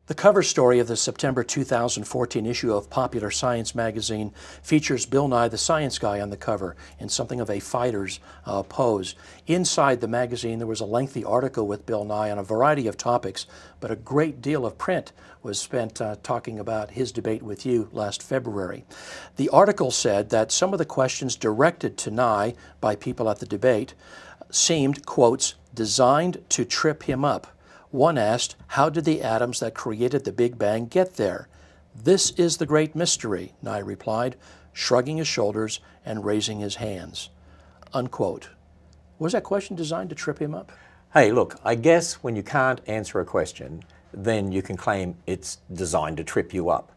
The cover story of the September 2014 issue of Popular Science magazine features Bill Nye the Science Guy on the cover in something of a fighter's pose. Inside the magazine there was a lengthy article with Bill Nye on a variety of topics, but a great deal of print was spent talking about his debate with you last February. The article said that some of the questions directed to Nye by people at the debate seemed, quotes, designed to trip him up. One asked, how did the atoms that created the Big Bang get there? This is the great mystery, Nye replied, shrugging his shoulders and raising his hands. Unquote. Was that question designed to trip him up? Hey, look, I guess when you can't answer a question, then you can claim it's designed to trip you up.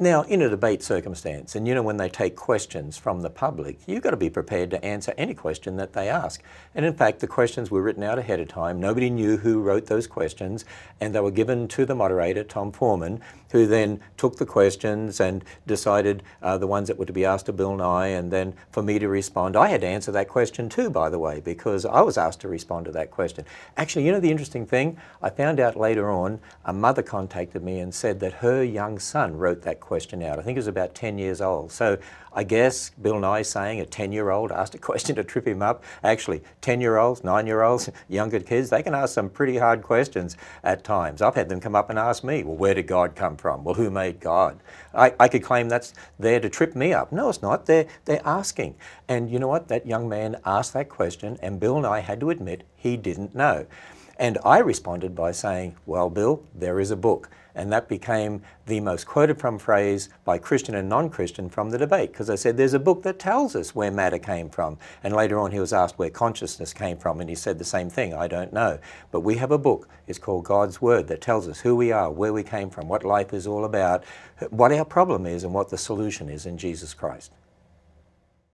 Now, in a debate circumstance, and you know when they take questions from the public, you've got to be prepared to answer any question that they ask. And in fact, the questions were written out ahead of time. Nobody knew who wrote those questions, and they were given to the moderator, Tom Foreman, who then took the questions and decided the ones that were to be asked to Bill Nye, and then for me to respond. I had to answer that question too, by the way, because I was asked to respond to that question. Actually, you know the interesting thing? I found out later on, a mother contacted me and said that her young son wrote that question out. I think he was about 10 years old. So I guess Bill Nye saying a 10-year-old asked a question to trip him up. Actually, 10-year-olds, 9-year-olds, younger kids, they can ask some pretty hard questions at times. I've had them come up and ask me, well, where did God come from? Well, who made God? I could claim that's there to trip me up. No, it's not. They're asking. And you know what? That young man asked that question, and Bill Nye had to admit he didn't know. And I responded by saying, well, Bill, there is a book. And that became the most quoted from phrase by Christian and non-Christian from the debate, because I said there's a book that tells us where matter came from. And later on he was asked where consciousness came from, and he said the same thing, I don't know. But we have a book, it's called God's Word, that tells us who we are, where we came from, what life is all about, what our problem is, and what the solution is in Jesus Christ.